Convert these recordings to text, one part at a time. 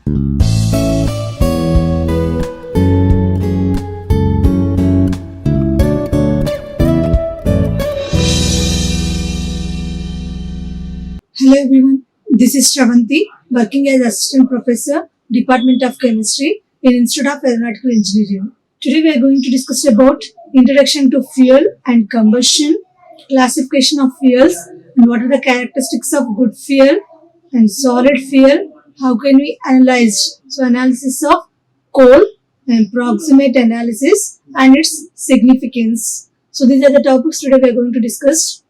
Hello everyone, this is Sravanthi, working as Assistant Professor, Department of Chemistry in Institute of Aeronautical Engineering. Today we are going to discuss about Introduction to Fuel and Combustion, classification of fuels, and what are the characteristics of good fuel and solid fuel, how can we analyze, so analysis of coal and proximate analysis and its significance. So these are the topics today we are going to discuss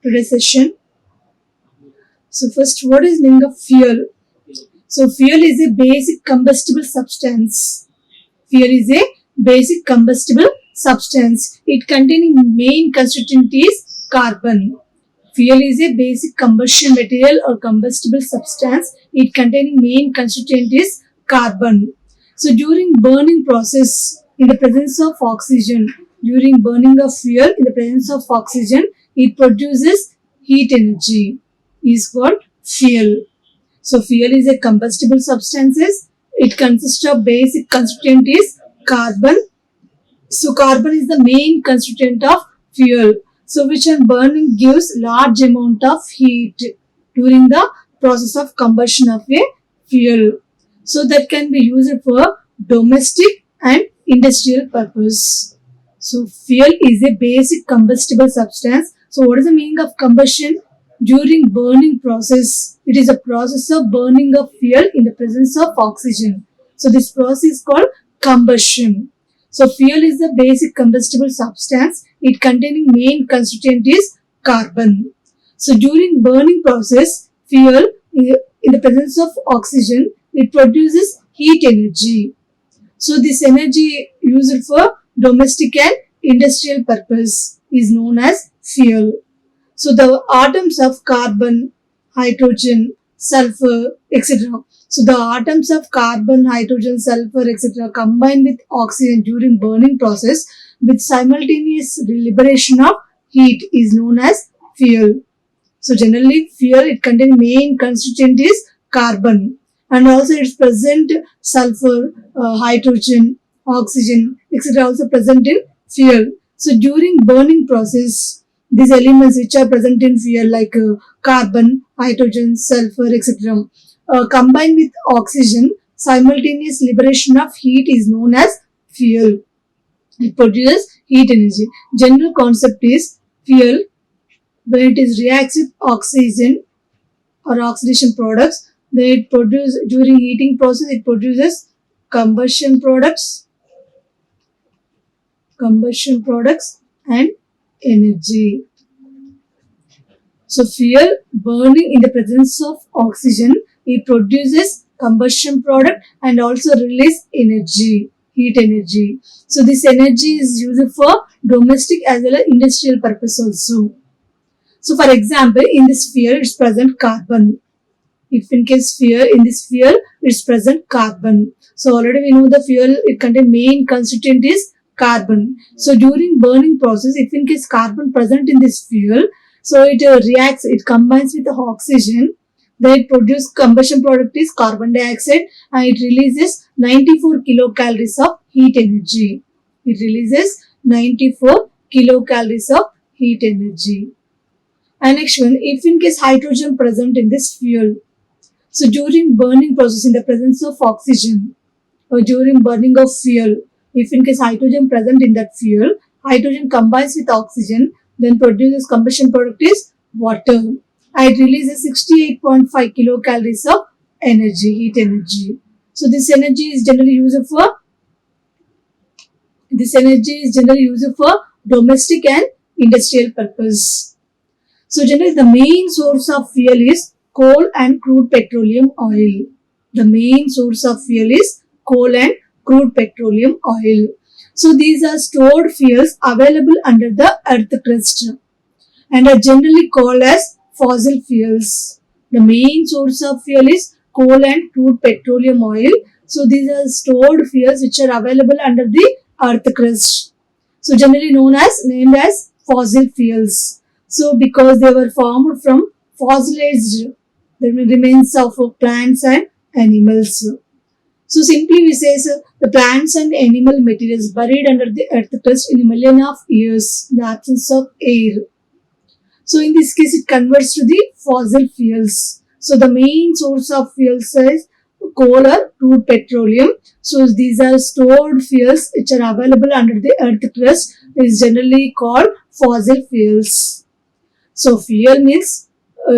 today's session. So first, what is meaning of fuel? So fuel is a basic combustible substance. Fuel is a basic combustible substance. It containing main constituent is carbon. Fuel is a basic combustion material or combustible substance. It containing main constituent is carbon. So during burning process, in the presence of oxygen, during burning of fuel, in the presence of oxygen, it produces heat energy. Is called fuel. So fuel is a combustible substances. It consists of basic constituent is carbon. So carbon is the main constituent of fuel. So which on burning gives large amount of heat during the process of combustion of a fuel. So that can be used for domestic and industrial purpose. So fuel is a basic combustible substance. So what is the meaning of combustion? During burning process, it is a process of burning of fuel in the presence of oxygen. So this process is called combustion. So fuel is the basic combustible substance. It containing main constituent is carbon. So during burning process, fuel in the presence of oxygen, it produces heat energy. So this energy used for domestic and industrial purpose is known as fuel. So the atoms of carbon, hydrogen, sulfur, etc. So the atoms of carbon, hydrogen, sulfur, etc. combine with oxygen during burning process with simultaneous liberation of heat is known as fuel. So generally fuel, it contains main constituent is carbon and also it's present sulfur, hydrogen, oxygen, etc. also present in fuel. So during burning process, these elements which are present in fuel like carbon, hydrogen, sulfur, etc. Combined with oxygen, simultaneous liberation of heat is known as fuel. It produces heat energy. General concept is fuel, when it is reacts with oxygen or oxidation products, then it produces during heating process, it produces combustion products and energy. So fuel burning in the presence of oxygen, it produces combustion product and also release energy, heat energy. So this energy is used for domestic as well as industrial purpose also. So for example, in this fuel it's present carbon. If in case fuel, in this fuel it's present carbon. So already we know the fuel, it contains main constituent is carbon. So during burning process, if in case carbon present in this fuel, so it reacts, it combines with the oxygen, then it produces combustion product is carbon dioxide and it releases 94 kilocalories of heat energy. It releases 94 kilocalories of heat energy. And next one, if in case hydrogen present in this fuel, so during burning process in the presence of oxygen or during burning of fuel, if in case hydrogen present in that fuel, hydrogen combines with oxygen, then produces combustion product is water. And it releases 68.5 kilocalories of energy, heat energy. So this energy is generally used for domestic and industrial purpose. So generally the main source of fuel is coal and crude petroleum oil. The main source of fuel is coal and crude petroleum oil. So these are stored fuels available under the earth crust and are generally called as fossil fuels. The main source of fuel is coal and crude petroleum oil. So these are stored fuels which are available under the earth crust. So generally named as fossil fuels. So because they were formed from fossilized the remains of plants and animals. So simply we say the plants and animal materials buried under the earth crust in a million of years in the absence of air. So in this case, it converts to the fossil fuels. So the main source of fuels is coal or crude petroleum. So these are stored fuels which are available under the earth crust. It is generally called fossil fuels. So fuel means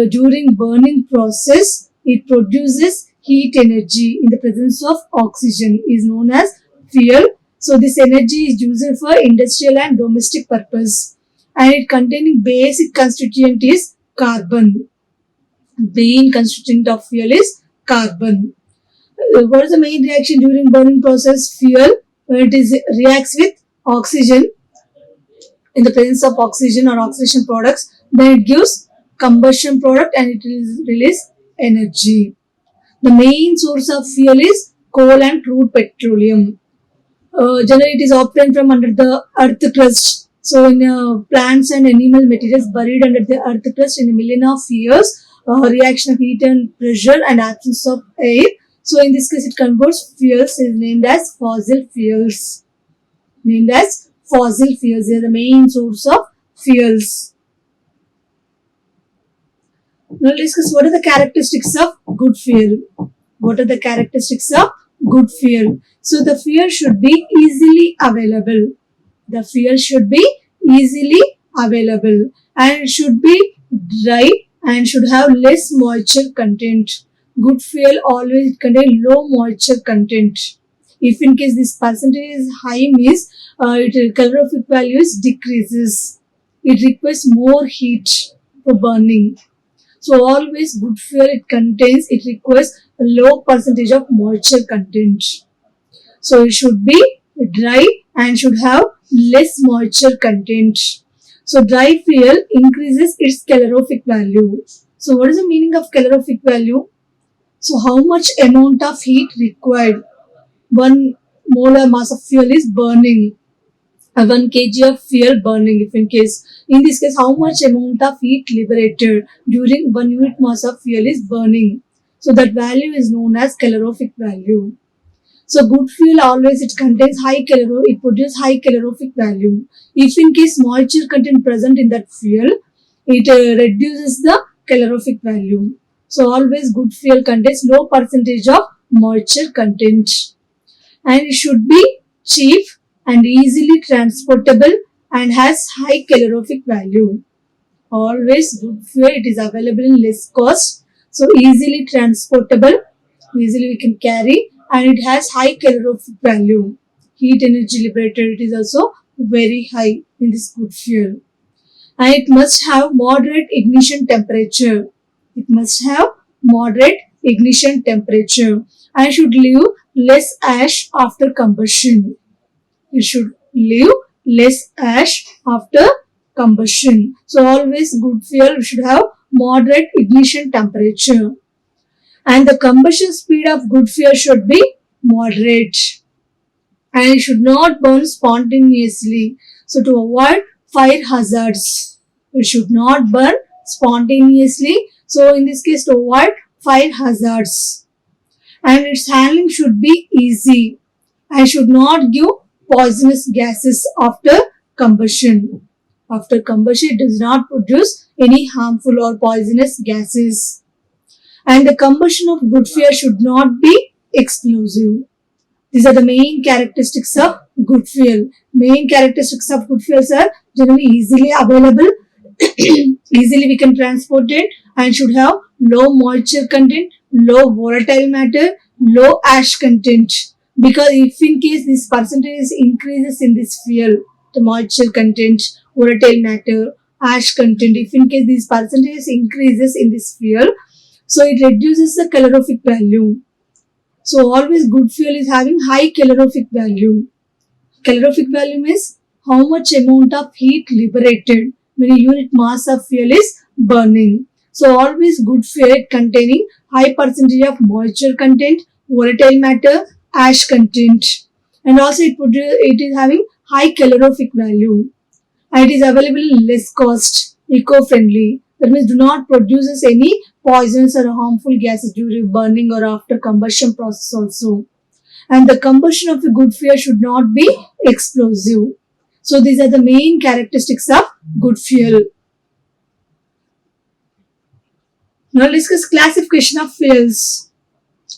during burning process, it produces heat energy in the presence of oxygen is known as fuel. So this energy is used for industrial and domestic purpose, and it containing basic constituent is carbon. Main constituent of fuel is carbon. What is the main reaction during burning process? Fuel, when it is reacts with oxygen in the presence of oxygen or oxidation products, then it gives combustion product and it will release energy. The main source of fuel is coal and crude petroleum. Generally, it is obtained from under the earth crust. So, in plants and animal materials buried under the earth crust in a million of years, reaction of heat and pressure and absence of air. So, in this case, it converts fuels is named as fossil fuels. Named as fossil fuels. They are the main source of fuels. Now, let's discuss what are the characteristics of good fuel. What are the characteristics of good fuel? So the fuel should be easily available. The fuel should be easily available and it should be dry and should have less moisture content. Good fuel always contain low moisture content. If in case this percentage is high means calorific value decreases. It requires more heat for burning. So always good fuel it requires a low percentage of moisture content. So it should be dry and should have less moisture content. So dry fuel increases its calorific value. So what is the meaning of calorific value? So how much amount of heat required? 1 molar mass of fuel is burning. 1 kg of fuel burning if in this case how much amount of heat liberated during 1 unit mass of fuel is burning. So that value is known as calorific value. So good fuel always it contains it produces high calorific value. If in case moisture content present in that fuel, it reduces the calorific value. So always good fuel contains low percentage of moisture content. And it should be cheap and easily transportable and has high calorific value. Always good fuel, it is available in less cost. So easily transportable, easily we can carry and it has high calorific value. Heat energy liberated, it is also very high in this good fuel. And it must have moderate ignition temperature. It must have moderate ignition temperature and should leave less ash after combustion. It should leave less ash after combustion. So always good fuel should have moderate ignition temperature. And the combustion speed of good fuel should be moderate. And it should not burn spontaneously. So to avoid fire hazards, it should not burn spontaneously. So in this case to avoid fire hazards. And its handling should be easy and should not give poisonous gases after combustion. After combustion, it does not produce any harmful or poisonous gases. And the combustion of good fuel should not be explosive. These are the main characteristics of good fuel. Main characteristics of good fuels are generally easily available, easily we can transport it and should have low moisture content, low volatile matter, low ash content. Because if in case this percentage increases in this fuel, the moisture content, volatile matter, ash content, if in case these percentages increases in this fuel, so it reduces the calorific value. So always good fuel is having high calorific value. Calorific value means how much amount of heat liberated when a unit mass of fuel is burning. So always good fuel containing high percentage of moisture content, volatile matter, ash content, and also it is having high calorific value and it is available in less cost, eco-friendly. That means do not produces any poisons or harmful gases during burning or after combustion process also. and the combustion of a good fuel should not be explosive. So these are the main characteristics of good fuel. Now let's discuss classification of fuels.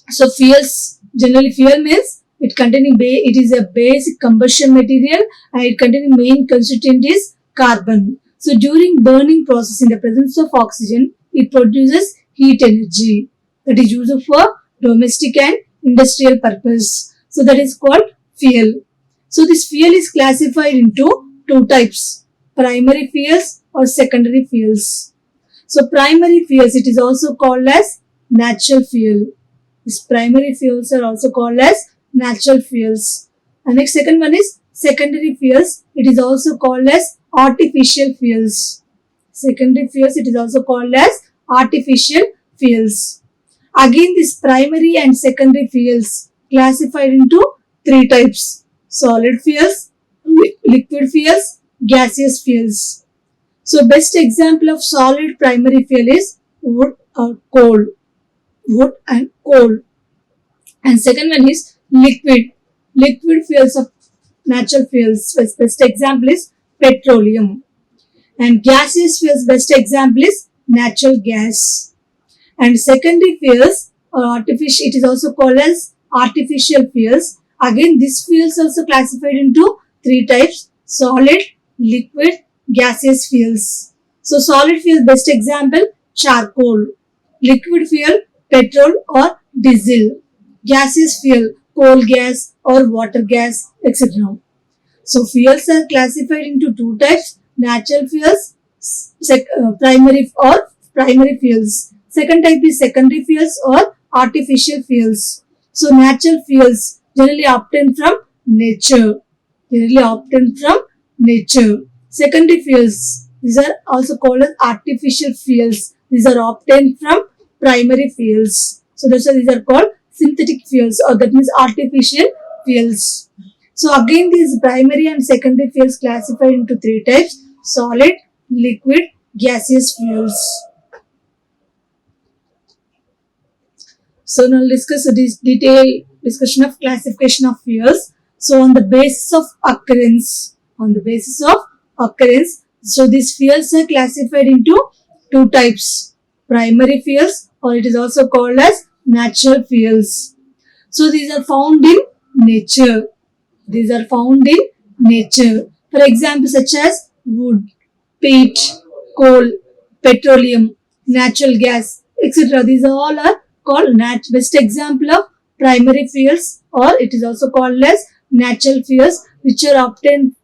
So fuels, generally fuel means it is a basic combustion material and it containing main constituent is carbon. So during burning process in the presence of oxygen, it produces heat energy that is used for domestic and industrial purpose. So that is called fuel. So this fuel is classified into two types, primary fuels or secondary fuels. So primary fuels, it is also called as natural fuel. These primary fuels are also called as natural fuels. And next second one is secondary fuels. It is also called as artificial fuels. Secondary fuels, it is also called as artificial fuels. Again, this primary and secondary fuels classified into three types, solid fuels, liquid fuels, gaseous fuels. So best example of solid primary fuel is wood or coal. Wood and coal. And second one is liquid fuels of natural fuels. Best example is petroleum. And gaseous fuels, best example is natural gas. And secondary fuels or artificial, it is also called as artificial fuels. Again, these fuels also classified into three types, solid, liquid, gaseous fuels. So solid fuel, best example, charcoal. Liquid fuel, petrol or diesel. Gaseous fuel, coal gas or water gas, etc. So fuels are classified into two types, natural fuels, primary fuels. Second type is secondary fuels or artificial fuels. So natural fuels generally obtained from nature. Secondary fuels, these are also called as artificial fuels. These are obtained from primary fuels. So that's why these are called synthetic fuels, or that means artificial fuels. So again, these primary and secondary fuels classified into three types, solid, liquid, gaseous fuels. So now discuss this detailed discussion of classification of fuels. So on the basis of occurrence, so these fuels are classified into two types, primary fuels, or it is also called as natural fuels. So these are found in nature. For example, such as wood, peat, coal, petroleum, natural gas, etc. These all are called best example of primary fuels, or it is also called as natural fuels, which are obtained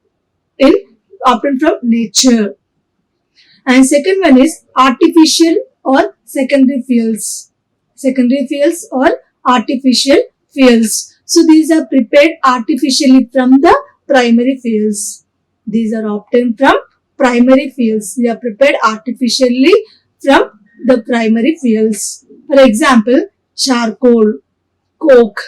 from nature. And second one is artificial or secondary fuels. Or artificial fuels. So these are prepared artificially from the primary fuels. These are obtained from primary fuels. They are prepared artificially from the primary fuels. For example, charcoal, coke,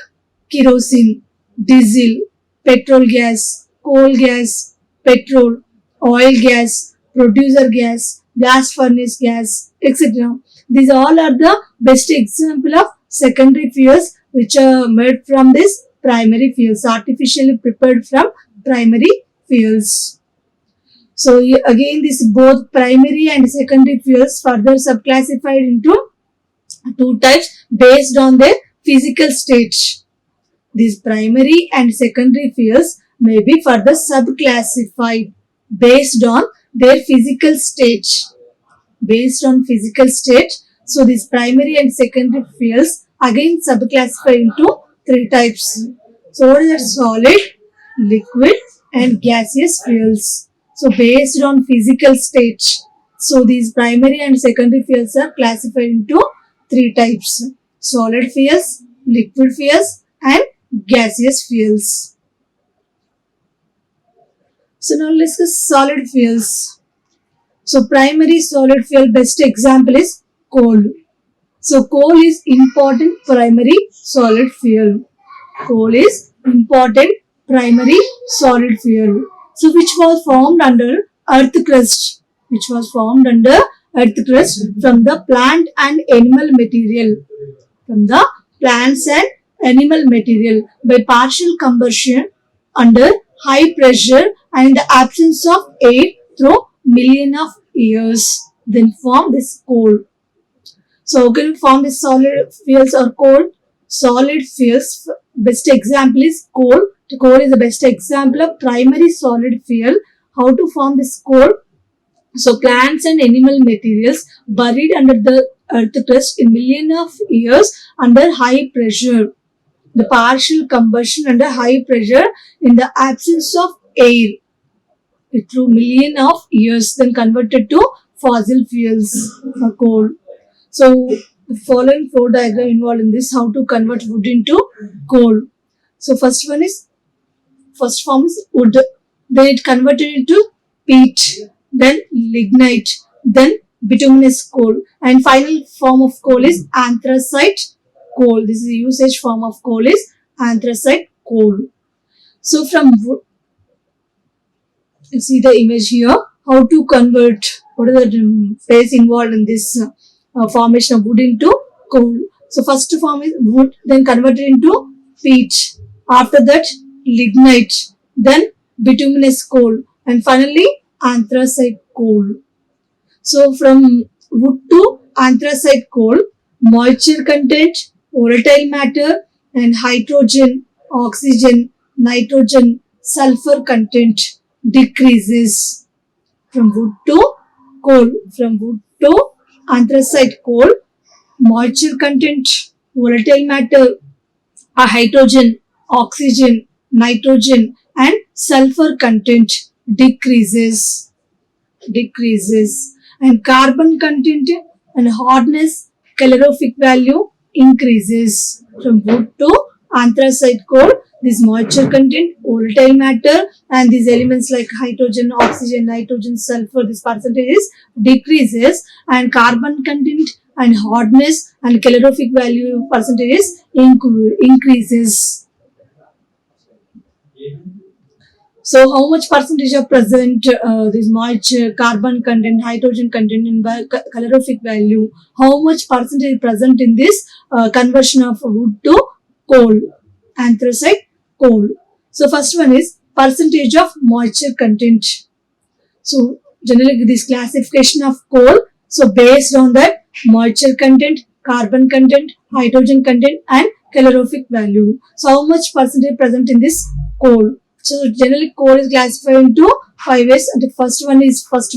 kerosene, diesel, petrol gas, coal gas, petrol, oil gas, producer gas, gas furnace gas, etc. These all are the best example of secondary fuels which are made from this primary fuels, artificially prepared from primary fuels. So again, this both primary and secondary fuels further subclassified into two types based on their physical state. These primary and secondary fuels may be further subclassified based on their physical state. So these primary and secondary fuels again subclassified into three types. So what is that? Solid, liquid and gaseous fuels. So based on physical state. So these primary and secondary fuels are classified into three types, solid fuels, liquid fuels and gaseous fuels. So now let's discuss solid fuels. So primary solid fuel best example is coal. So coal is important primary solid fuel. So which was formed under earth crust. From the plant and animal material. animal material by partial combustion under high pressure and in the absence of air through million of years. Then form this coal. So how can we form this solid fuels or coal? Solid fuels. Best example is coal. The coal is the best example of primary solid fuel. How to form this coal? So plants and animal materials buried under the earth crust in million of years under high pressure. The partial combustion under high pressure in the absence of air through million of years, then converted to fossil fuels or coal. So the following flow diagram involved in this, how to convert wood into coal. So first form is wood, then it converted into peat, then lignite, then bituminous coal, and final form of coal is anthracite coal. This is the usage form of coal is anthracite coal. So from wood, you see the image here, how to convert, what are the phase involved in this formation of wood into coal. So first form is wood, then converted into peat, after that lignite, then bituminous coal, and finally anthracite coal. So from wood to anthracite coal, moisture content, volatile matter, and hydrogen, oxygen, nitrogen, sulfur content decreases. From wood to coal, from wood to anthracite coal, moisture content, volatile matter, hydrogen, oxygen, nitrogen, and sulfur content decreases, and carbon content and hardness, calorific value increases. From wood to anthracite coal, this moisture content, volatile matter, and these elements like hydrogen, oxygen, nitrogen, sulfur, this percentages decreases, and carbon content and hardness and calorific value percentages increases. So how much percentage of present this moisture, carbon content, hydrogen content and calorific value, how much percentage present in this conversion of wood to coal, anthracite coal. So first one is percentage of moisture content. So generally this classification of coal, so based on that moisture content, carbon content, hydrogen content and calorific value. So how much percentage present in this coal? So generally coal is classified into 5 ways, and the first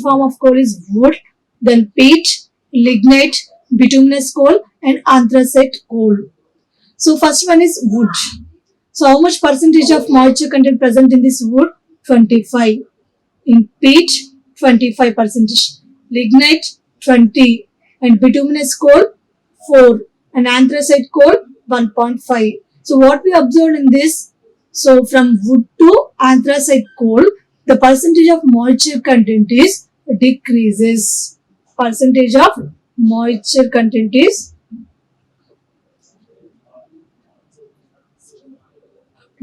form of coal is wood, then peat, lignite, bituminous coal and anthracite coal. So first one is wood. So how much percentage of moisture content present in this wood? 25. In peat, 25 percentage. Lignite, 20. And bituminous coal, 4. And anthracite coal, 1.5. So what we observed in this, so from wood to anthracite coal, the percentage of moisture content is decreases. Percentage of moisture content is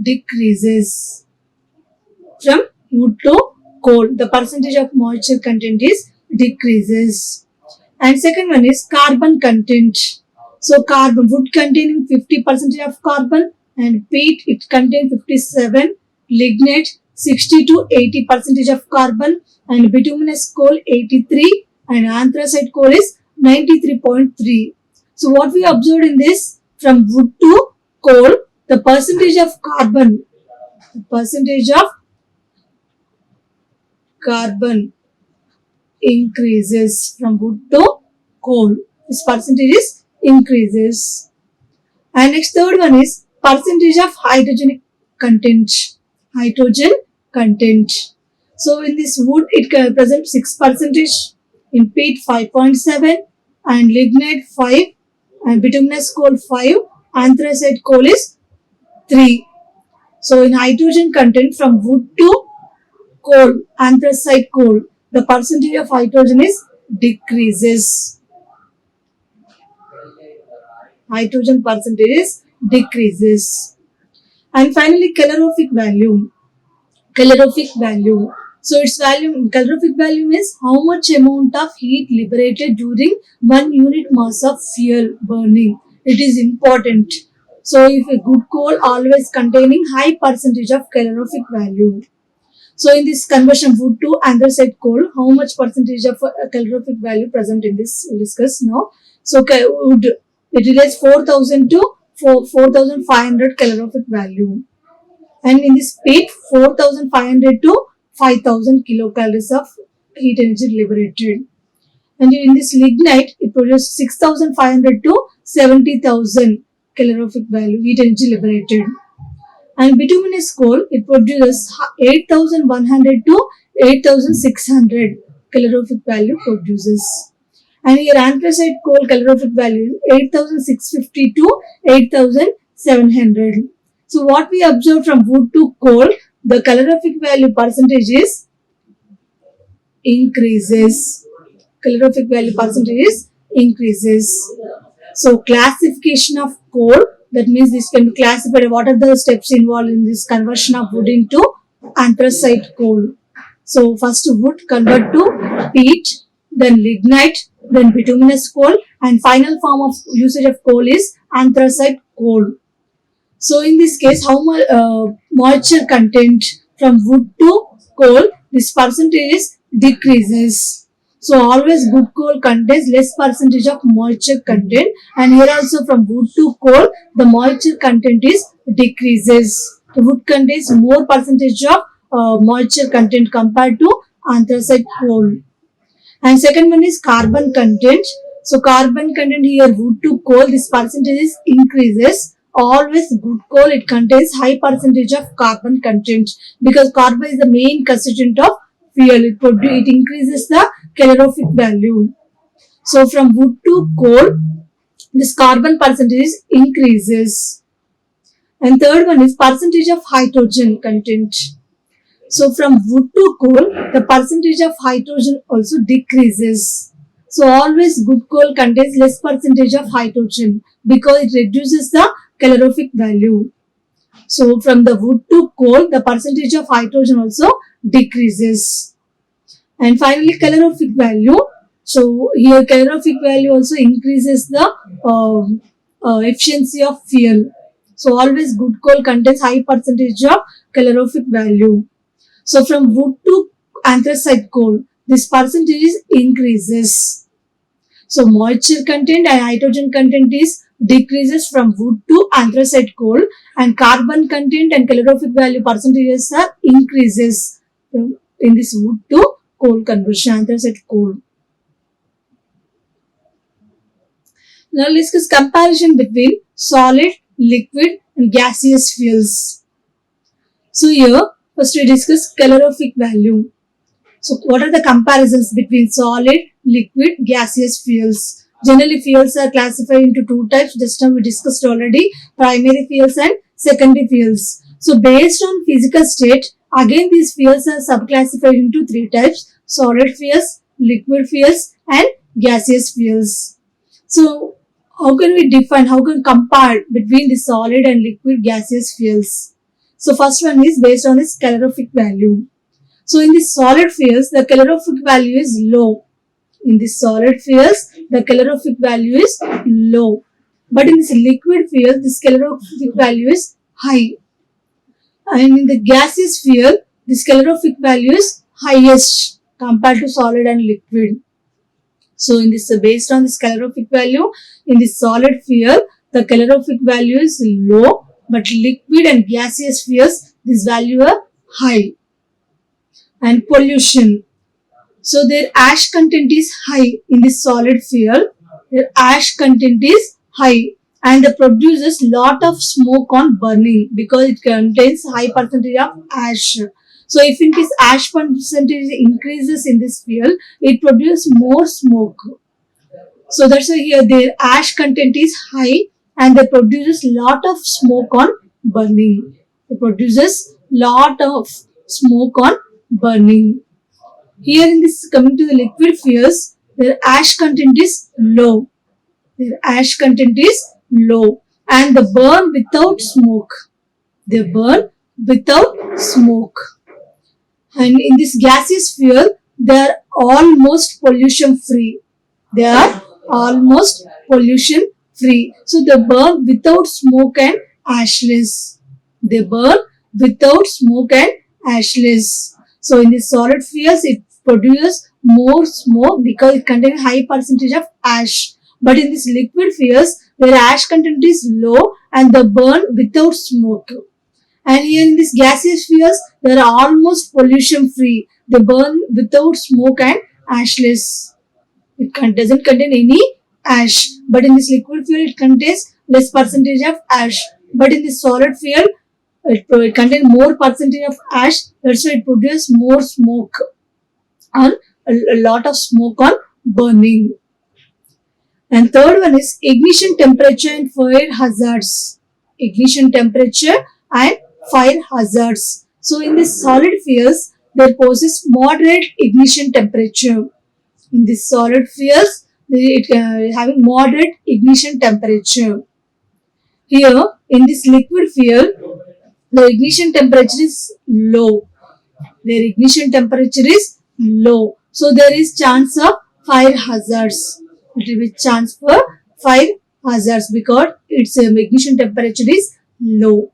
decreases. From wood to coal, the percentage of moisture content is decreases. And second one is carbon content. So carbon, wood containing 50% of carbon, and peat it contains 57, lignite 60 to 80% of carbon, and bituminous coal 83, and anthracite coal is 93.3. So what we observed in this, from wood to coal, the percentage of carbon increases. From wood to coal, this percentage is increases. And next third one is percentage of hydrogen content. So in this wood it presents 6%, in peat 5.7, and lignite 5, and bituminous coal 5, anthracite coal is 3. So in hydrogen content, from wood to coal, anthracite coal, the percentage of hydrogen is decreases. Hydrogen percentage decreases. And finally calorific value. So its calorific value means how much amount of heat liberated during 1 unit mass of fuel burning. It is important. So if a good coal always containing high percentage of calorific value. So in this conversion wood to anthracite coal, how much percentage of calorific value present in this we'll discuss now. So wood, it relates 4,000 to 4,500 calorific value. And in this peat, 4,500 to 5,000 kilocalories of heat energy liberated. And in this lignite, it produces 6,500 to 70,000 calorific value heat energy liberated. And bituminous coal, it produces 8,100 to 8,600 calorific value produces. And here anthracite coal calorific value is 8,650 to 8,700. So what we observe from wood to coal, the calorific value percentage is increases. Calorific value percentage is increases. So classification of coal, that means this can be classified. What are the steps involved in this conversion of wood into anthracite coal? So first wood convert to peat, then lignite, then bituminous coal, and final form of usage of coal is anthracite coal. So in this case, how much moisture content from wood to coal, this percentage decreases. So always good coal contains less percentage of moisture content, and here also from wood to coal, the moisture content is decreases. The wood contains more percentage of moisture content compared to anthracite coal. And second one is carbon content. So carbon content here wood to coal, this percentage is increases. Always good coal, it contains high percentage of carbon content because carbon is the main constituent of fuel. It increases the calorific value. So from wood to coal, this carbon percentage increases. And third one is percentage of hydrogen content. So from wood to coal, the percentage of hydrogen also decreases. So always good coal contains less percentage of hydrogen because it reduces the calorific value. So from the wood to coal, the percentage of hydrogen also decreases. And finally calorific value. So here calorific value also increases the efficiency of fuel. So always good coal contains high percentage of calorific value. So from wood to anthracite coal, this percentage increases. So moisture content and hydrogen content is decreases from wood to anthracite coal, and carbon content and calorific value percentages are increases in this wood to coal conversion, anthracite coal. Now let's discuss comparison between solid, liquid and gaseous fuels. So here first we discuss calorific value. So what are the comparisons between solid, liquid, gaseous fuels? Generally fuels are classified into two types. Just now we discussed already, primary fuels and secondary fuels. So based on physical state, again these fuels are subclassified into three types: solid fuels, liquid fuels and gaseous fuels. So how can we define, how can we compare between the solid and liquid gaseous fuels? So first one is based on its calorific value. So in the solid fuels, the calorific value is low. In the solid fuels, the calorific value is low. But in this liquid fuel, this calorific value is high. And in the gaseous fuel, this calorific value is highest compared to solid and liquid. So in this, based on this calorific value, in the solid fuel, the calorific value is low, but liquid and gaseous fuels, this value are high. And pollution. So their ash content is high in the solid fuel. Their ash content is high and it produces lot of smoke on burning because it contains high percentage of ash. So if in case ash percentage increases in this fuel, it produces more smoke. So that's why here their ash content is high and they produces lot of smoke on burning. It produces lot of smoke on burning. Here in this, coming to the liquid fuels, their ash content is low. Their ash content is low and they burn without smoke. They burn without smoke. And in this gaseous fuel, they are almost pollution free. They are almost pollution free. So they burn without smoke and ashless. They burn without smoke and ashless. So in the solid fuels, it produces more smoke because it contains high percentage of ash. But in this liquid fuels, where ash content is low and they burn without smoke. And here in this gaseous fuels, they are almost pollution free. They burn without smoke and ashless. It doesn't contain any ash. But in this liquid fuel, it contains less percentage of ash. But in this solid fuel, it contains more percentage of ash. That's why it produces more smoke on a lot of smoke on burning. And third one is ignition temperature and fire hazards. Ignition temperature and fire hazards. So in this solid fuels, there poses moderate ignition temperature. In this solid fuels, it having moderate ignition temperature. Here in this liquid fuel, the ignition temperature is low. Their ignition temperature is low. So there is chance of fire hazards. It will be chance for fire hazards because its ignition temperature is low.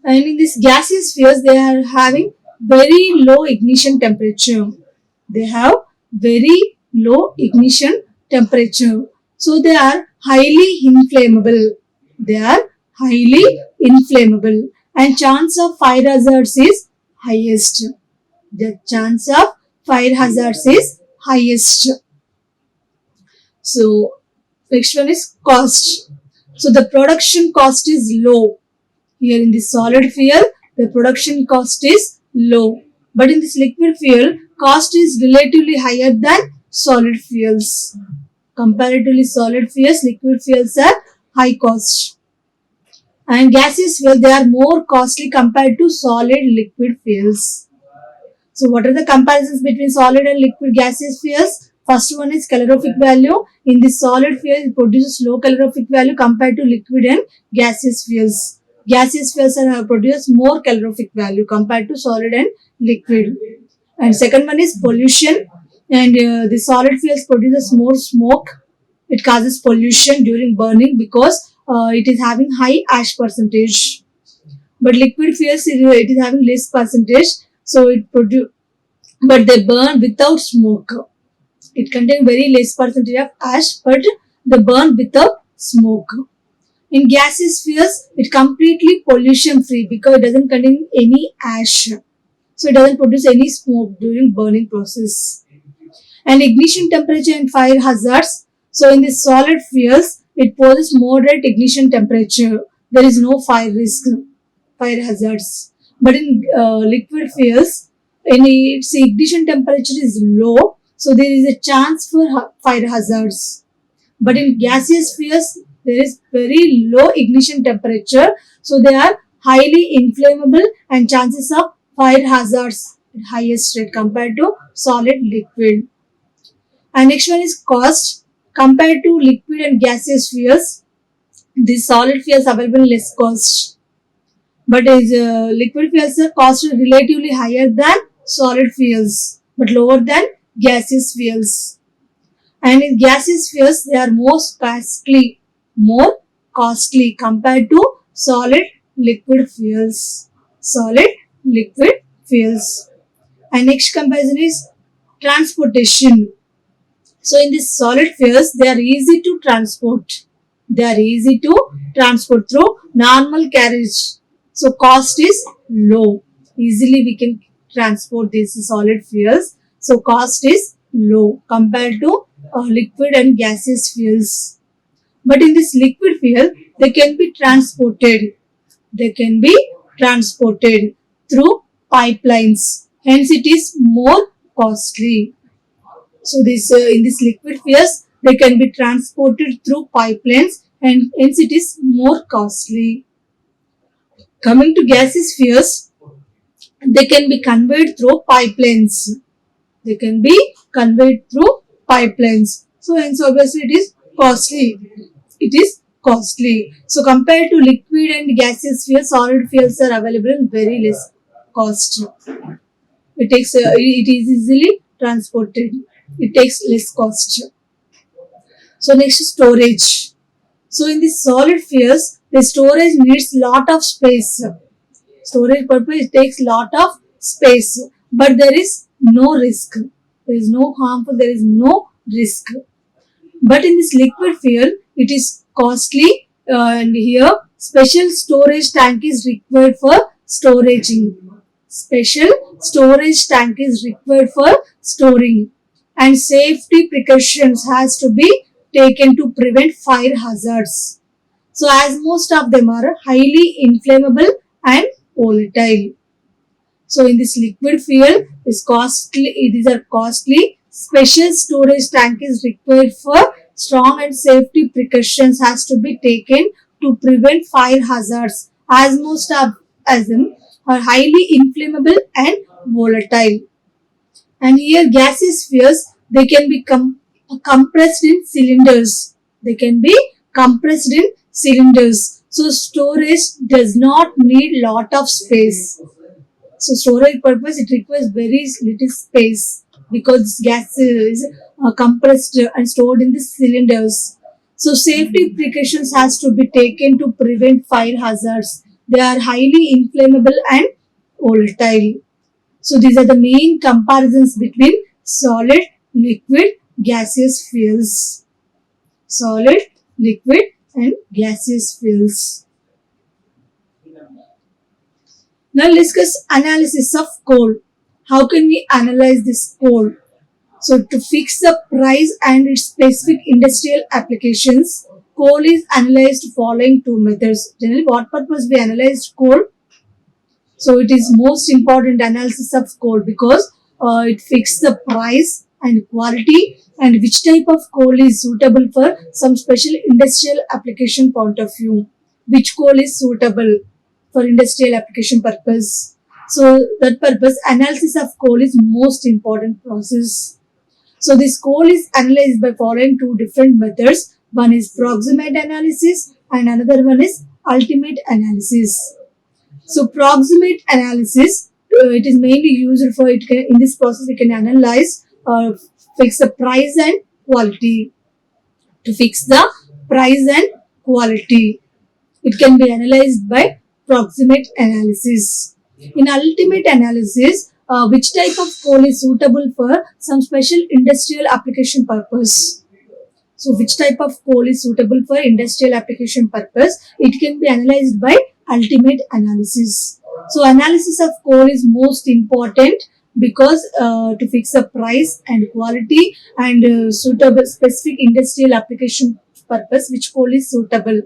And in this gaseous fuels, they are having very low ignition temperature. They have very low ignition temperature. So they are highly inflammable. They are highly inflammable. And chance of fire hazards is highest. The chance of fire hazards is highest. So next one is cost. So the production cost is low. Here in the solid fuel, the production cost is low. But in this liquid fuel, cost is relatively higher than solid fuels. Comparatively solid fuels, liquid fuels are high cost. And gaseous fuel, they are more costly compared to solid liquid fuels. So what are the comparisons between solid and liquid gaseous fuels? First one is calorific value. In the solid fuel, it produces low calorific value compared to liquid and gaseous fuels. Gaseous fuels produce more calorific value compared to solid and liquid. And second one is pollution. And the solid fuels produces more smoke. It causes pollution during burning because it is having high ash percentage. But liquid fuels, it is having less percentage. So it produce, but they burn without smoke. It contains very less percentage of ash, but they burn without smoke. In gaseous fuels, it completely pollution free because it doesn't contain any ash. So it doesn't produce any smoke during burning process. And ignition temperature and fire hazards. So in the solid fuels, it poses moderate ignition temperature. There is no fire risk, fire hazards. But in liquid fuels, its ignition temperature is low, so there is a chance for fire hazards. But in gaseous fuels, there is very low ignition temperature, so they are highly inflammable and chances of fire hazards at highest rate compared to solid liquid. And next one is cost. Compared to liquid and gaseous fuels, the solid fuels available less cost. But is liquid fuels cost is relatively higher than solid fuels, but lower than gaseous fuels. And in gaseous fuels, they are more costly compared to solid liquid fuels. Solid liquid fuels. And next comparison is transportation. So in these solid fuels, they are easy to transport. They are easy to transport through normal carriage. So cost is low. Easily we can transport these solid fuels. So cost is low compared to liquid and gaseous fuels. But in this liquid fuel, they can be transported. They can be transported through pipelines. Hence it is more costly. So this in this liquid fuels, they can be transported through pipelines and hence it is more costly. Coming to gaseous fuels, they can be conveyed through pipelines. They can be conveyed through pipelines. So hence obviously it is costly. It is costly. So compared to liquid and gaseous fuels, solid fuels are available in very less cost. It is easily transported. It takes less cost. So next is storage. So in the solid fuels, the storage needs lot of space. Storage purpose takes lot of space, but there is no risk. There is no harmful. There is no risk. But in this liquid fuel, it is costly, and here special storage tank is required for storaging. Special storage tank is required for storing, and safety precautions has to be taken to prevent fire hazards. So as most of them are highly inflammable and volatile. So in this liquid fuel is costly. These are costly. Special storage tank is required for strong and safety precautions has to be taken to prevent fire hazards, as most of as them are highly inflammable and volatile. And here gaseous fuels, they can be compressed in cylinders. They can be compressed in cylinders. So storage does not need lot of space. So storage purpose, it requires very little space because this gas is compressed and stored in the cylinders. So safety precautions has to be taken to prevent fire hazards. They are highly inflammable and volatile. So these are the main comparisons between solid, liquid, gaseous fuels. Solid, liquid and gaseous fuels. Now let's discuss analysis of coal. How can we analyze this coal? So to fix the price and its specific industrial applications, coal is analyzed following two methods. Generally, what purpose we analyzed coal? So it is most important analysis of coal because it fixes the price and quality and which type of coal is suitable for some special industrial application point of view. Which coal is suitable for industrial application purpose. So that purpose analysis of coal is most important process. So this coal is analyzed by following two different methods. One is proximate analysis and another one is ultimate analysis. So proximate analysis, it is mainly used for it. In this process, we can analyze, fix the price and quality. To fix the price and quality, it can be analyzed by proximate analysis. In ultimate analysis, which type of coal is suitable for some special industrial application purpose. So which type of coal is suitable for industrial application purpose, it can be analyzed by ultimate analysis. So analysis of coal is most important because to fix the price and quality and suitable specific industrial application purpose which coal is suitable.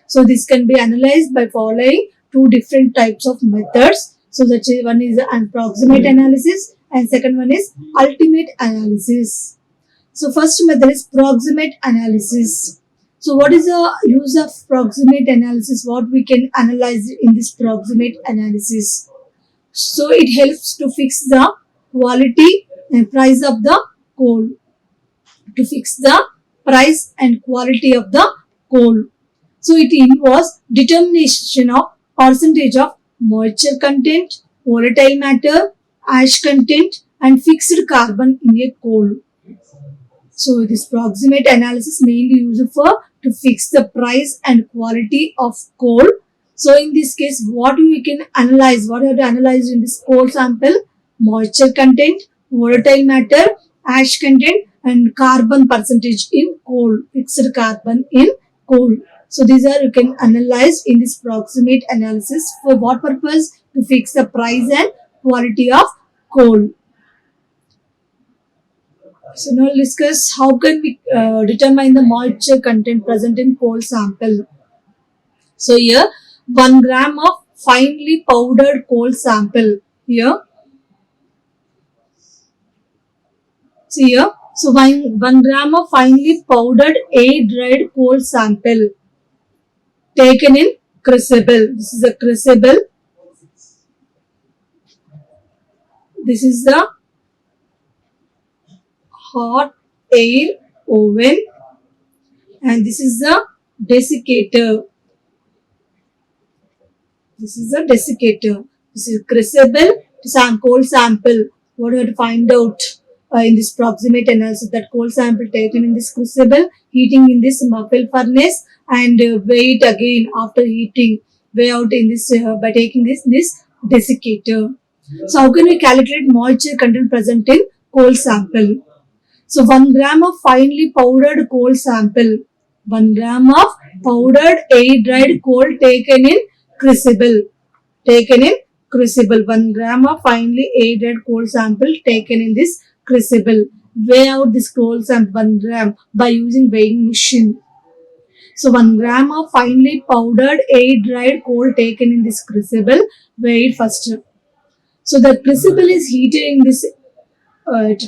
So this can be analyzed by following two different types of methods. So that one is approximate analysis and second one is ultimate analysis. So first method is proximate analysis. So what is the use of proximate analysis? What we can analyze in this proximate analysis? So it helps to fix the quality and price of the coal. To fix the price and quality of the coal. So it involves determination of percentage of moisture content, volatile matter, ash content and fixed carbon in a coal. So this proximate analysis mainly used for to fix the price and quality of coal. So in this case, what we can analyze, what we have to analyze in this coal sample? Moisture content, volatile matter, ash content and carbon percentage in coal, fixed carbon in coal. So these are you can analyze in this proximate analysis for what purpose? To fix the price and quality of coal. So now let's discuss how can we determine the moisture content present in coal sample. So here 1 gram of finely powdered coal sample. Here, see here. So 1 gram of finely powdered air dried coal sample taken in crucible. This is a crucible. This is the hot air oven and this is the desiccator. This is a desiccator. This is crucible, coal sample. What we have to find out in this proximate analysis, that coal sample taken in this crucible heating in this muffle furnace and weigh it again after heating, weigh out in this by taking this desiccator. So how can we calculate moisture content present in coal sample? So 1 gram of finely powdered coal sample, 1 gram of powdered air dried coal taken in crucible, 1 gram of finely air dried coal sample taken in this crucible. Weigh out this coal sample 1 gram by using weighing machine. So 1 gram of finely powdered air dried coal taken in this crucible, weighed first. So the crucible is heated in this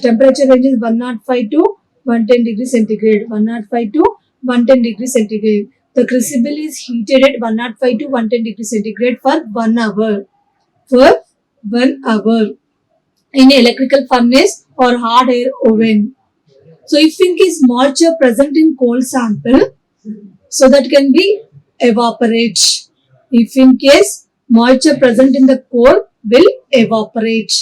temperature range is 105 to 110 degrees centigrade. 105 to 110 degrees centigrade. The crucible is heated at 105 to 110 degrees centigrade for 1 hour. For 1 hour in electrical furnace or hot air oven. So if in case moisture present in coal sample, so that can be evaporate. If in case moisture present in the coal will evaporate.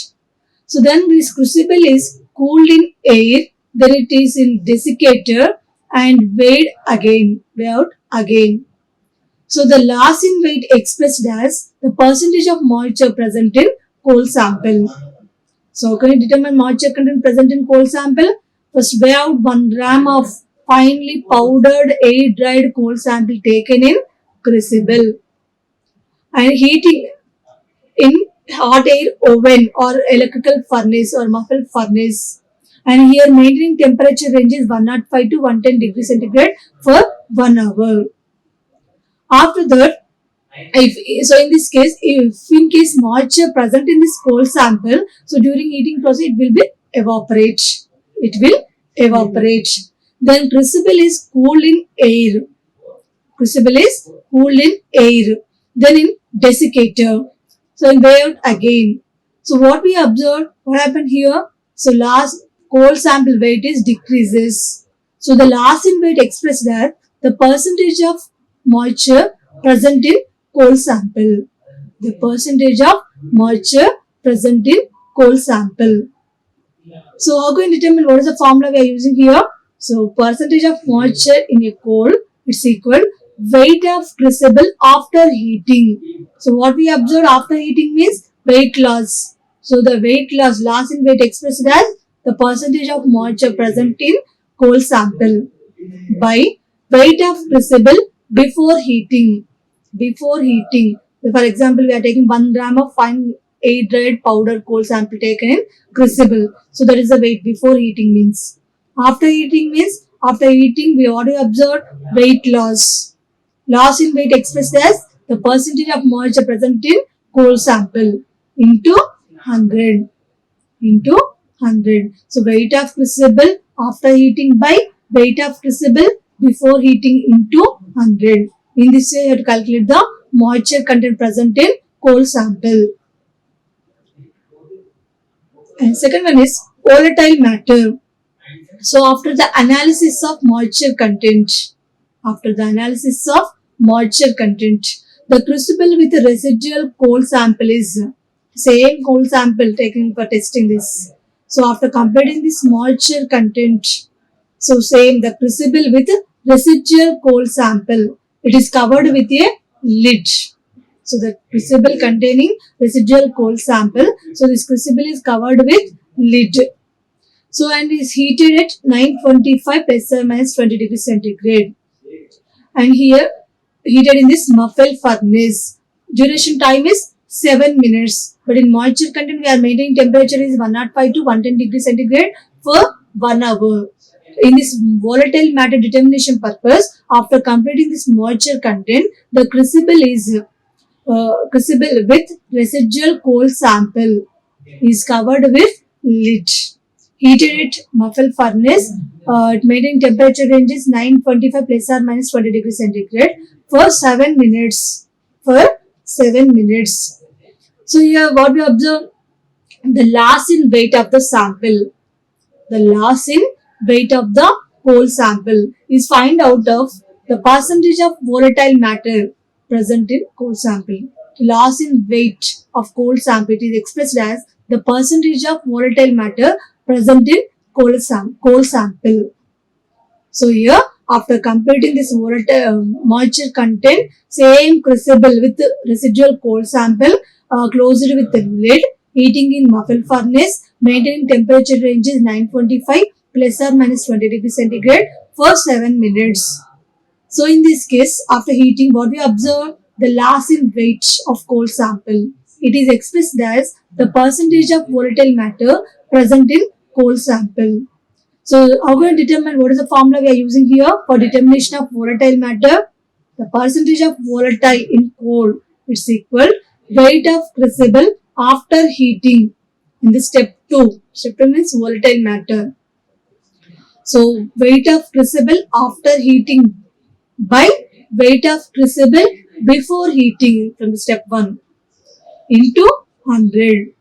So then this crucible is cooled in air, then it is in desiccator and weighed again, weigh out again. So the loss in weight expressed as the percentage of moisture present in coal sample. So can you determine moisture content present in coal sample? First weigh out 1 gram of finely powdered air dried coal sample taken in crucible and heating in hot air oven or electrical furnace or muffle furnace. And here maintaining temperature range is 105 to 110 degrees centigrade for 1 hour. After that, so in this case, if in case moisture present in this coal sample, so during heating process it will be evaporate. It will evaporate. Then crucible is cooled in air. Crucible is cooled in air. Then in desiccator. So weigh out again. So what we observed, what happened here? So last coal sample weight is decreases. So the loss in weight expressed that the percentage of moisture present in coal sample. The percentage of moisture present in coal sample. So how can we determine what is the formula we are using here? So percentage of moisture in a coal is equal weight of crucible after heating. So what we observed after heating means weight loss. So the weight loss in weight expressed as the percentage of moisture present in coal sample by weight of crucible before heating. Before heating. So for example, we are taking 1 gram of fine air dried powder coal sample taken in crucible. So that is the weight before heating means. After heating means after heating we already observed weight loss. Loss in weight expressed as the percentage of moisture present in coal sample into 100 into 100. So weight of crucible after heating by weight of crucible before heating into 100. In this way you have to calculate the moisture content present in coal sample. And second one is volatile matter. So after the analysis of moisture content, the crucible with residual coal sample is same coal sample taken for testing this. So after comparing this moisture content, so same the crucible with residual coal sample, it is covered with a lid. So the crucible containing residual coal sample, so this crucible is covered with lid. So and is heated at 925 plus or minus 20 degrees centigrade. And here heated in this muffle furnace. Duration time is 7 minutes. But in moisture content we are maintaining temperature is 105 to 110 degrees centigrade for 1 hour. In this volatile matter determination purpose, after completing this moisture content, the crucible is crucible with residual coal sample is covered with lid. Heated at muffle furnace, maintaining temperature range is 925 plus or minus 20 degrees centigrade for 7 minutes. For 7 minutes. So here what we observe, the loss in weight of the sample. The loss in weight of the coal sample is find out of the percentage of volatile matter present in coal sample. Loss in weight of coal sample is expressed as the percentage of volatile matter present in coal sample. So here After completing this volatile moisture content, same crucible with residual coal sample closed with the lid, heating in muffle furnace, maintaining temperature ranges 925 plus or minus 20 degrees centigrade for 7 minutes. So in this case, after heating, what we observe, the loss in weight of coal sample. It is expressed as the percentage of volatile matter present in coal sample. So how can we determine what is the formula we are using here for determination of volatile matter? The percentage of volatile in coal is equal weight of crucible after heating in the step 2. Step 2 means volatile matter. So weight of crucible after heating by weight of crucible before heating from the step 1 into 100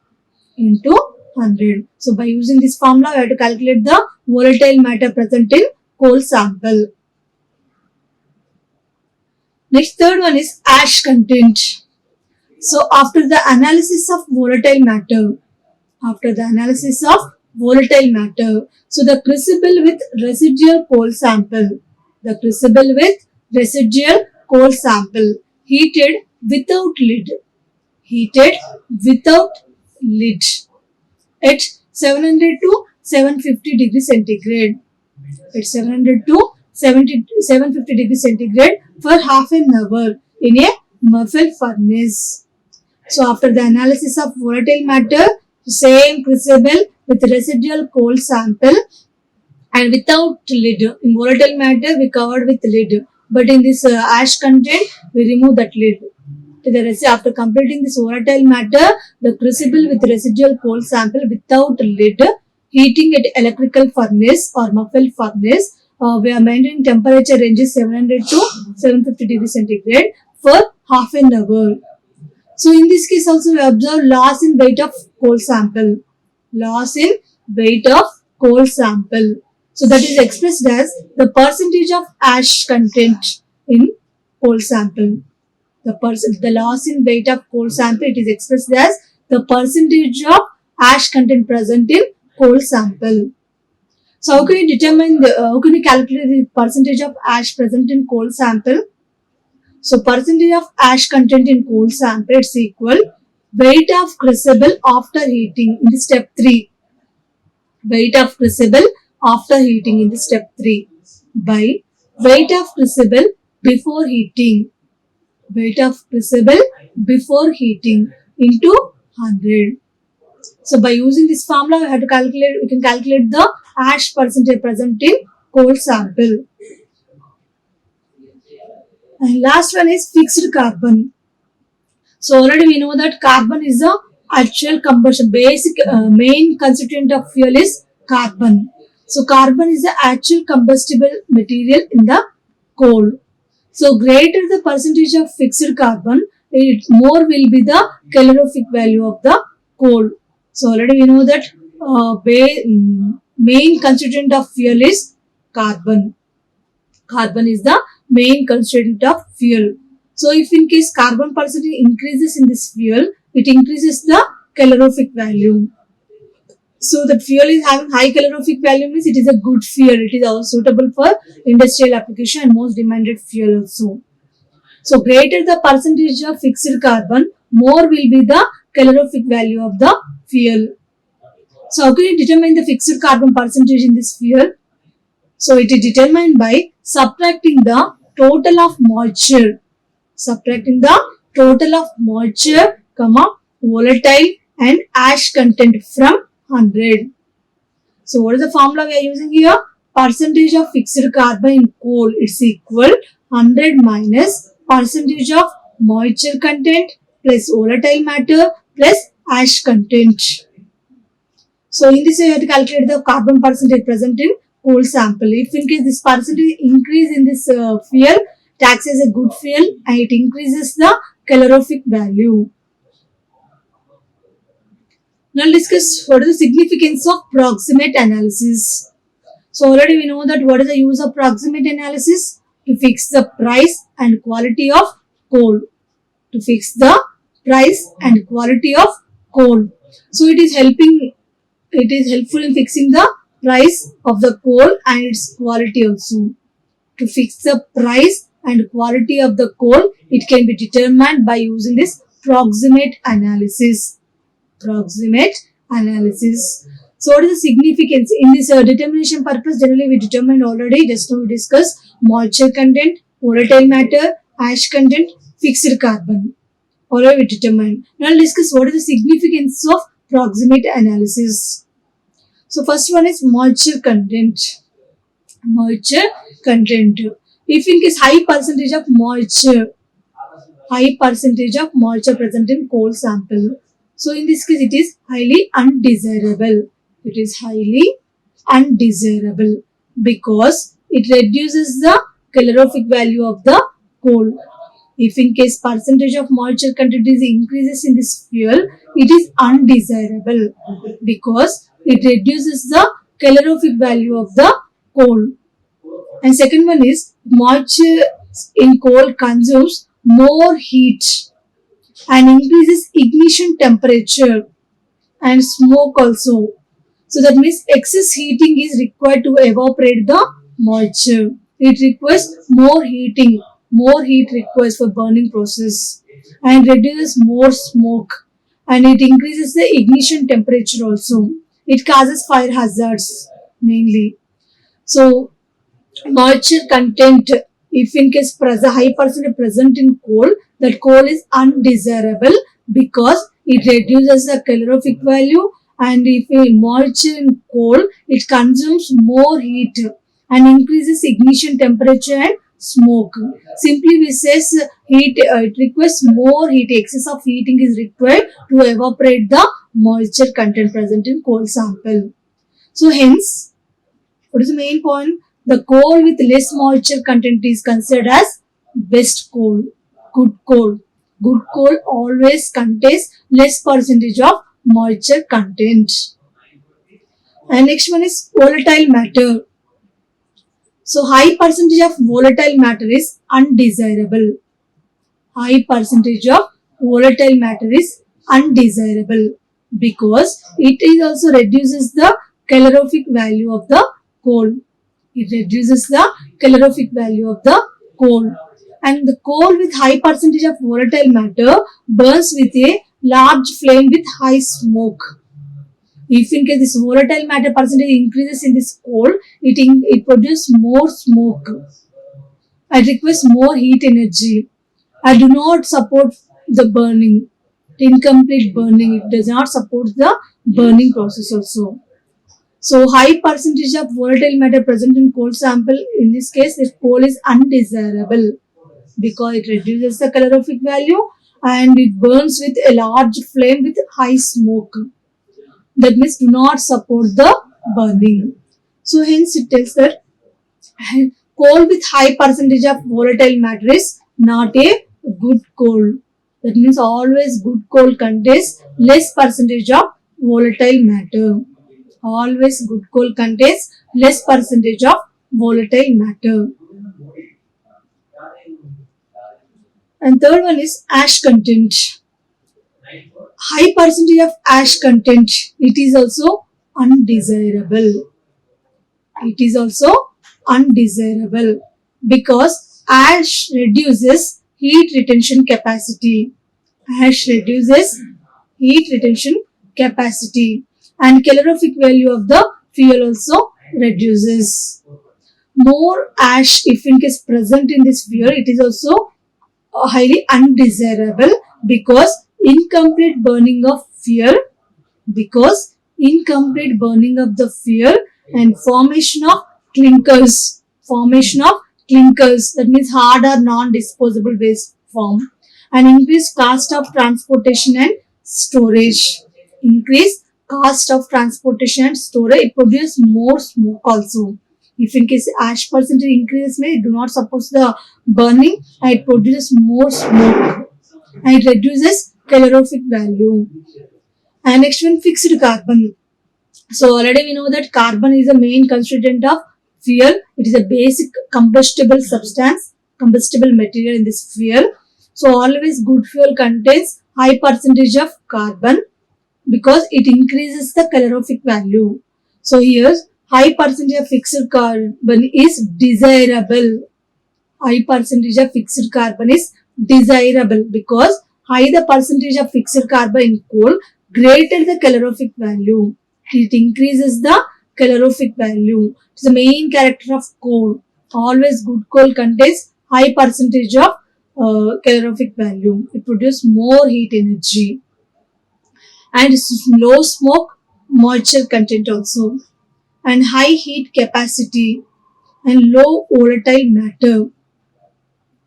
into 100. So by using this formula, we have to calculate the volatile matter present in coal sample. Next, third one is ash content. So after the analysis of volatile matter, so the crucible with residual coal sample, heated without lid at 700 to 750 degrees centigrade. At 700 to 750 degrees centigrade for half an hour in a muffle furnace. So after the analysis of volatile matter, same crucible with residual coal sample and without lid. In volatile matter, we covered with lid, but in this ash content, we remove that lid. After completing this volatile matter, the crucible with residual coal sample without lid, heating at electrical furnace or muffle furnace, we are maintaining temperature ranges 700 to 750 degrees centigrade for half an hour. So in this case also we observe loss in weight of coal sample. So that is expressed as the percentage of ash content in coal sample. The loss in weight of coal sample, it is expressed as the percentage of ash content present in coal sample. So how can you calculate the percentage of ash present in coal sample? So percentage of ash content in coal sample is equal weight of crucible after heating in the step 3. Weight of crucible after heating in the step 3 by weight of crucible before heating. Weight of crucible before heating into 100. So by using this formula, we can calculate the ash percentage present in coal sample. And last one is fixed carbon. So already we know that carbon is the actual combustion. Main constituent of fuel is carbon. So carbon is the actual combustible material in the coal. So greater the percentage of fixed carbon, more will be the calorific value of the coal. So already we know that main constituent of fuel is carbon. Carbon is the main constituent of fuel. So if in case carbon percentage increases in this fuel, it increases the calorific value. So that fuel is having high calorific value means it is a good fuel. It is also suitable for industrial application and most demanded fuel also. So greater the percentage of fixed carbon, more will be the calorific value of the fuel. So how can you determine the fixed carbon percentage in this fuel? So it is determined by subtracting the total of moisture. Volatile and ash content from 100. So what is the formula we are using here? Percentage of fixed carbon in coal is equal 100 minus percentage of moisture content plus volatile matter plus ash content. So in this way, you have to calculate the carbon percentage present in coal sample. If in case this percentage increase in this fuel, it acts as a good fuel and it increases the calorific value. Now discuss what is the significance of proximate analysis. So already we know that what is the use of proximate analysis? To fix the price and quality of coal. So it is helpful in fixing the price of the coal and its quality also. To fix the price and quality of the coal, it can be determined by using this proximate analysis. Proximate analysis. So what is the significance? In this determination purpose, generally we determined already, just now we discussed moisture content, volatile matter, ash content, fixed carbon. Already we determined. Now let's discuss what is the significance of proximate analysis. So first one is moisture content. Moisture content. If in case high percentage of moisture present in coal sample. So in this case it is highly undesirable. It is highly undesirable because it reduces the calorific value of the coal. If in case percentage of moisture content is increases in this fuel, it is undesirable because it reduces the calorific value of the coal. And second one is moisture in coal consumes more heat and increases ignition temperature and smoke also. So that means excess heating is required to evaporate the moisture. It requires more heating. More heat requires for burning process and reduces more smoke, and it increases the ignition temperature also. It causes fire hazards mainly. So moisture content, if in case high percentage present in coal, that coal is undesirable because it reduces the calorific value, and if a moisture in coal, it consumes more heat and increases ignition temperature and smoke. Simply we says heat, it requires more heat, excess of heating is required to evaporate the moisture content present in coal sample. So hence, what is the main point? The coal with less moisture content is considered as best coal, good coal. Good coal always contains less percentage of moisture content. And next one is volatile matter. So high percentage of volatile matter is undesirable. High percentage of volatile matter is undesirable because it is also reduces the calorific value of the coal. It reduces the calorific value of the coal. And the coal with high percentage of volatile matter burns with a large flame with high smoke. If in case this volatile matter percentage increases in this coal, it produces more smoke. It requires more heat energy. I do not support the burning, incomplete burning. It does not support the burning process also. So high percentage of volatile matter present in coal sample, in this case, this coal is undesirable because it reduces the calorific value and it burns with a large flame with high smoke. That means do not support the burning. So hence it tells that coal with high percentage of volatile matter is not a good coal. That means always good coal contains less percentage of volatile matter. Always good coal contains less percentage of volatile matter. And third one is ash content. High percentage of ash content, it is also undesirable. It is also undesirable because ash reduces heat retention capacity. Ash reduces heat retention capacity and calorific value of the fuel also reduces. More ash, if in case present in this fuel, it is also highly undesirable because incomplete burning of fuel, and formation of clinkers, that means hard or non-disposable waste form, and increased cost of transportation and storage. It produces more smoke also. If in case ash percentage increases, it do not support the burning, and it produces more smoke and it reduces calorific value. And next one, fixed carbon. So already we know that carbon is the main constituent of fuel. It is a basic combustible material in this fuel. So always good fuel contains high percentage of carbon because it increases the calorific value. So here high percentage of fixed carbon is desirable. high percentage of fixed carbon is desirable, because high the percentage of fixed carbon in coal, greater the calorific value. It increases the calorific value. It's the main character of coal. Always good coal contains high percentage of calorific value. It produces more heat energy, and low smoke moisture content also, and high heat capacity, and low volatile matter.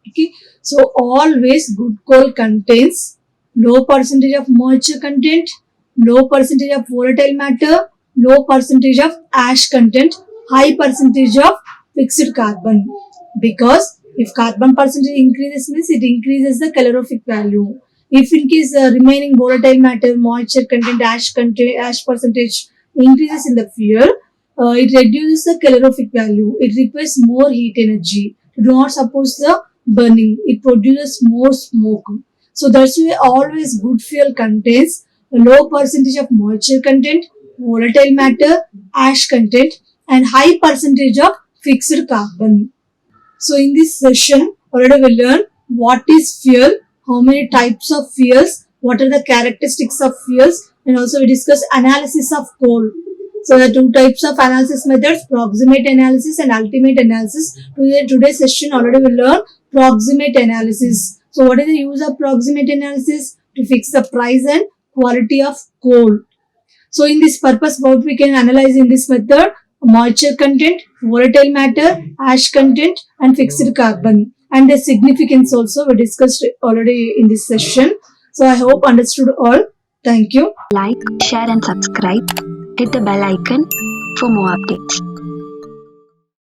Okay, so always good coal contains low percentage of moisture content, low percentage of volatile matter, low percentage of ash content, high percentage of fixed carbon. Because if carbon percentage increases means it increases the calorific value. If in case remaining volatile matter, moisture content, ash percentage increases in the fuel, it reduces the calorific value. It requires more heat energy. To do not suppose the burning. It produces more smoke. So that's why always good fuel contains a low percentage of moisture content, volatile matter, ash content, and high percentage of fixed carbon. So in this session, already we learn what is fuel, how many types of fuels, what are the characteristics of fuels, and also we discuss analysis of coal. So the two types of analysis methods, proximate analysis and ultimate analysis. Today's session already we learn proximate analysis. So what is the use of proximate analysis? To fix the price and quality of coal. So in this purpose, what we can analyze in this method: moisture content, volatile matter, ash content, and fixed carbon. And the significance also we discussed already in this session. So I hope understood all. Thank you. Like, share and subscribe. Hit the bell icon for more updates.